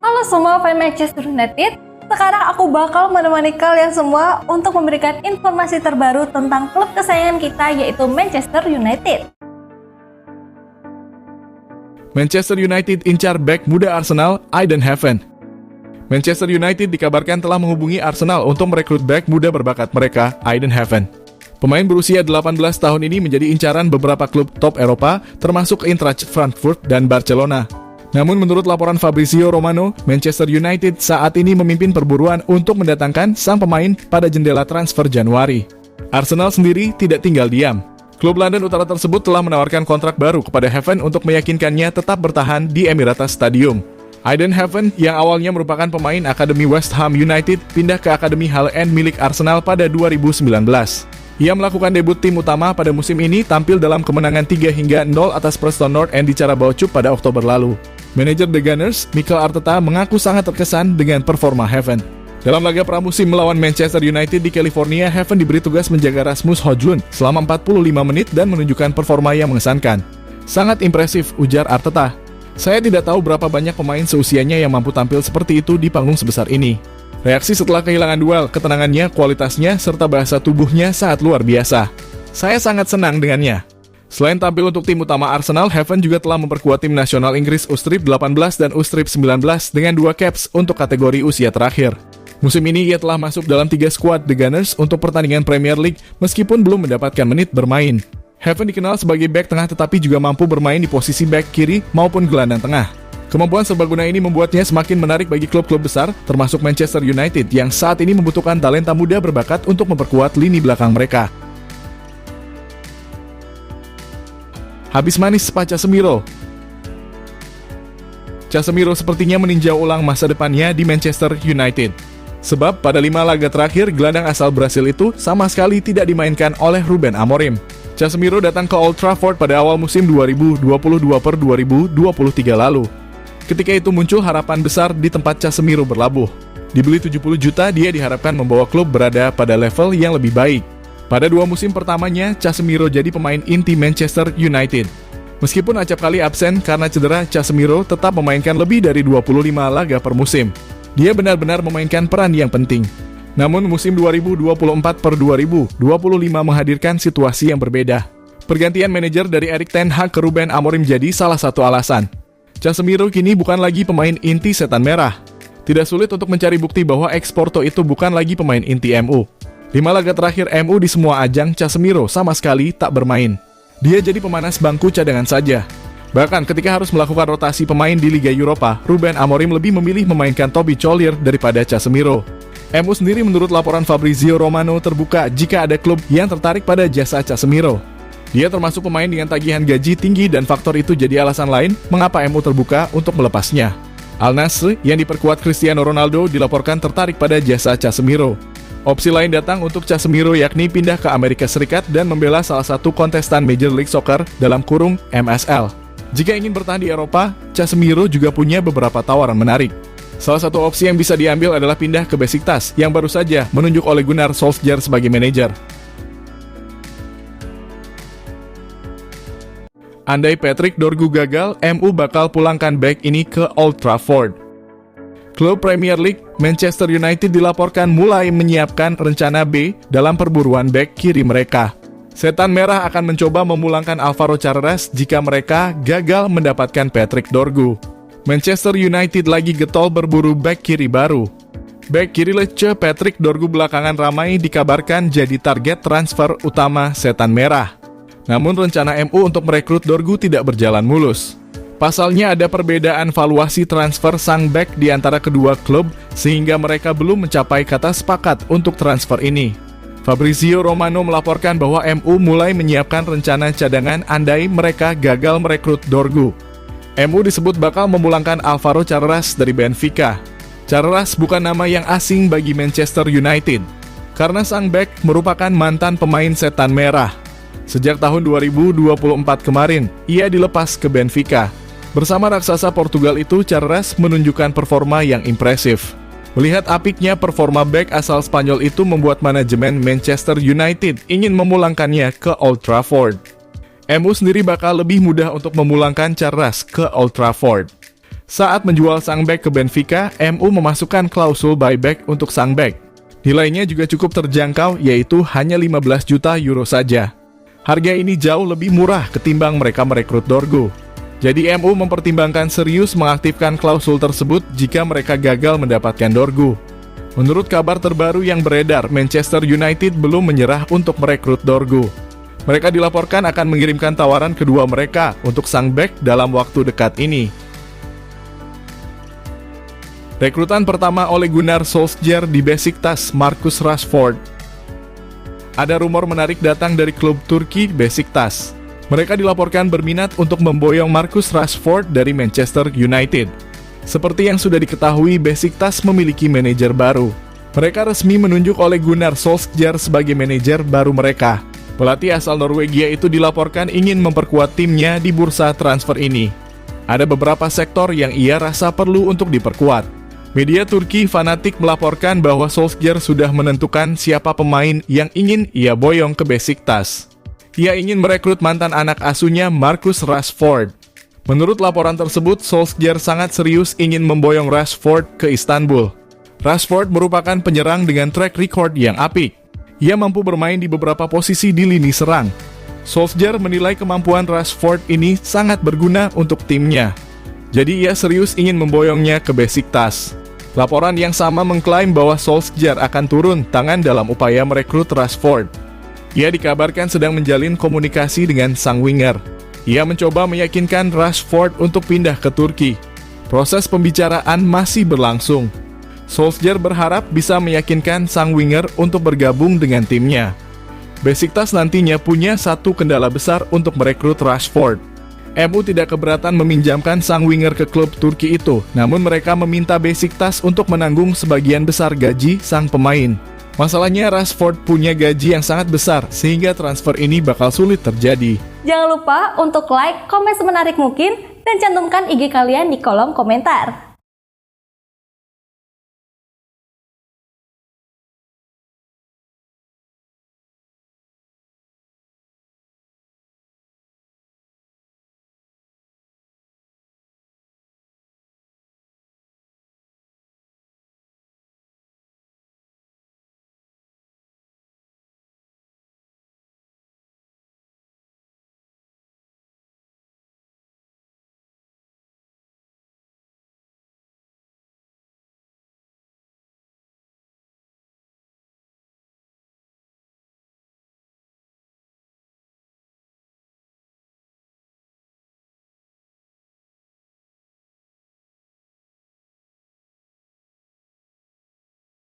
Halo semua fans Manchester United, sekarang aku bakal menemani kalian semua untuk memberikan informasi terbaru tentang klub kesayangan kita yaitu Manchester United. Manchester United incar bek muda Arsenal, Aiden Heaven. Manchester United dikabarkan telah menghubungi Arsenal untuk merekrut bek muda berbakat mereka, Aiden Heaven. Pemain berusia 18 tahun ini menjadi incaran beberapa klub top Eropa, termasuk Eintracht Frankfurt dan Barcelona. Namun menurut laporan Fabrizio Romano, Manchester United saat ini memimpin perburuan untuk mendatangkan sang pemain pada jendela transfer Januari. Arsenal sendiri tidak tinggal diam. Klub London Utara tersebut telah menawarkan kontrak baru kepada Heaven untuk meyakinkannya tetap bertahan di Emirates Stadium. Aiden Heaven yang awalnya merupakan pemain Akademi West Ham United pindah ke Akademi Hall End milik Arsenal pada 2019. Ia melakukan debut tim utama pada musim ini tampil dalam kemenangan 3-0 atas Preston North End di Carabao Cup pada Oktober lalu. Manajer The Gunners, Mikel Arteta, mengaku sangat terkesan dengan performa Heaven. Dalam laga pramusim melawan Manchester United di California, Heaven diberi tugas menjaga Rasmus Højlund selama 45 menit dan menunjukkan performa yang mengesankan. Sangat impresif, ujar Arteta. Saya tidak tahu berapa banyak pemain seusianya yang mampu tampil seperti itu di panggung sebesar ini. Reaksi setelah kehilangan duel, ketenangannya, kualitasnya, serta bahasa tubuhnya sangat luar biasa. Saya sangat senang dengannya. Selain tampil untuk tim utama Arsenal, Heaven juga telah memperkuat tim nasional Inggris U-18 dan U-19 dengan 2 caps untuk kategori usia terakhir. Musim ini ia telah masuk dalam 3 skuad The Gunners untuk pertandingan Premier League meskipun belum mendapatkan menit bermain. Heaven dikenal sebagai bek tengah tetapi juga mampu bermain di posisi bek kiri maupun gelandang tengah. Kemampuan serbaguna ini membuatnya semakin menarik bagi klub-klub besar termasuk Manchester United yang saat ini membutuhkan talenta muda berbakat untuk memperkuat lini belakang mereka. Habis manis Pak Casemiro. Casemiro sepertinya meninjau ulang masa depannya di Manchester United. Sebab pada 5 laga terakhir, gelandang asal Brasil itu sama sekali tidak dimainkan oleh Ruben Amorim. Casemiro datang ke Old Trafford pada awal musim 2022-2023 lalu. Ketika itu muncul harapan besar di tempat Casemiro berlabuh. Dibeli 70 juta, dia diharapkan membawa klub berada pada level yang lebih baik. Pada 2 musim pertamanya, Casemiro jadi pemain inti Manchester United. Meskipun acap kali absen karena cedera, Casemiro tetap memainkan lebih dari 25 laga per musim. Dia benar-benar memainkan peran yang penting. Namun musim 2024-2025 menghadirkan situasi yang berbeda. Pergantian manajer dari Erik ten Hag ke Ruben Amorim jadi salah satu alasan. Casemiro kini bukan lagi pemain inti Setan Merah. Tidak sulit untuk mencari bukti bahwa ex-Porto itu bukan lagi pemain inti MU. 5 laga terakhir MU di semua ajang, Casemiro sama sekali tak bermain. Dia jadi pemanas bangku cadangan saja. Bahkan ketika harus melakukan rotasi pemain di Liga Eropa, Ruben Amorim lebih memilih memainkan Toby Collier daripada Casemiro. MU sendiri menurut laporan Fabrizio Romano terbuka jika ada klub yang tertarik pada jasa Casemiro. Dia termasuk pemain dengan tagihan gaji tinggi dan faktor itu jadi alasan lain mengapa MU terbuka untuk melepasnya. Al Nassr yang diperkuat Cristiano Ronaldo dilaporkan tertarik pada jasa Casemiro. Opsi lain datang untuk Casemiro yakni pindah ke Amerika Serikat dan membela salah satu kontestan Major League Soccer (MSL). Jika ingin bertahan di Eropa, Casemiro juga punya beberapa tawaran menarik. Salah satu opsi yang bisa diambil adalah pindah ke Besiktas yang baru saja menunjuk Ole Gunnar Solskjaer sebagai manajer. Andai Patrick Dorgu gagal, MU bakal pulangkan bek ini ke Old Trafford. Klub Premier League Manchester United dilaporkan mulai menyiapkan rencana B dalam perburuan bek kiri mereka. Setan Merah akan mencoba memulangkan Alvaro Carreras jika mereka gagal mendapatkan Patrick Dorgu. Manchester United lagi getol berburu bek kiri baru. Bek kiri Lecce Patrick Dorgu belakangan ramai dikabarkan jadi target transfer utama Setan Merah. Namun rencana MU untuk merekrut Dorgu tidak berjalan mulus. Pasalnya ada perbedaan valuasi transfer sang bek di antara kedua klub sehingga mereka belum mencapai kata sepakat untuk transfer ini. Fabrizio Romano melaporkan bahwa MU mulai menyiapkan rencana cadangan andai mereka gagal merekrut Dorgu. MU disebut bakal memulangkan Alvaro Carreras dari Benfica. Carreras bukan nama yang asing bagi Manchester United, karena sang bek merupakan mantan pemain Setan Merah. Sejak tahun 2024 kemarin, ia dilepas ke Benfica. Bersama raksasa Portugal itu, Carreras menunjukkan performa yang impresif. Melihat apiknya performa bek asal Spanyol itu membuat manajemen Manchester United ingin memulangkannya ke Old Trafford. MU sendiri bakal lebih mudah untuk memulangkan Carreras ke Old Trafford. Saat menjual sang bek ke Benfica, MU memasukkan klausul buyback untuk sang bek. Nilainya juga cukup terjangkau, yaitu hanya 15 juta euro saja. Harga ini jauh lebih murah ketimbang mereka merekrut Dorgu. Jadi MU mempertimbangkan serius mengaktifkan klausul tersebut jika mereka gagal mendapatkan Dorgu. Menurut kabar terbaru yang beredar, Manchester United belum menyerah untuk merekrut Dorgu. Mereka dilaporkan akan mengirimkan tawaran kedua mereka untuk sang bek dalam waktu dekat ini. Rekrutan pertama Ole Gunnar Solskjaer di Besiktas, Marcus Rashford. Ada rumor menarik datang dari klub Turki Besiktas. Mereka dilaporkan berminat untuk memboyong Marcus Rashford dari Manchester United. Seperti yang sudah diketahui, Besiktas memiliki manajer baru. Mereka resmi menunjuk Ole Gunnar Solskjaer sebagai manajer baru mereka. Pelatih asal Norwegia itu dilaporkan ingin memperkuat timnya di bursa transfer ini. Ada beberapa sektor yang ia rasa perlu untuk diperkuat. Media Turki Fanatik melaporkan bahwa Solskjaer sudah menentukan siapa pemain yang ingin ia boyong ke Besiktas. Ia ingin merekrut mantan anak asuhnya Marcus Rashford. Menurut laporan tersebut, Solskjaer sangat serius ingin memboyong Rashford ke Istanbul. Rashford merupakan penyerang dengan track record yang apik. Ia mampu bermain di beberapa posisi di lini serang. Solskjaer menilai kemampuan Rashford ini sangat berguna untuk timnya. Jadi ia serius ingin memboyongnya ke Besiktas. Laporan yang sama mengklaim bahwa Solskjaer akan turun tangan dalam upaya merekrut Rashford. Ia dikabarkan sedang menjalin komunikasi dengan sang winger. Ia mencoba meyakinkan Rashford untuk pindah ke Turki. Proses pembicaraan masih berlangsung. Solskjaer berharap bisa meyakinkan sang winger untuk bergabung dengan timnya. Besiktas nantinya punya satu kendala besar untuk merekrut Rashford. MU tidak keberatan meminjamkan sang winger ke klub Turki itu, namun mereka meminta Besiktas untuk menanggung sebagian besar gaji sang pemain. Masalahnya Rashford punya gaji yang sangat besar, sehingga transfer ini bakal sulit terjadi. Jangan lupa untuk like, komen semenarik mungkin, dan cantumkan IG kalian di kolom komentar.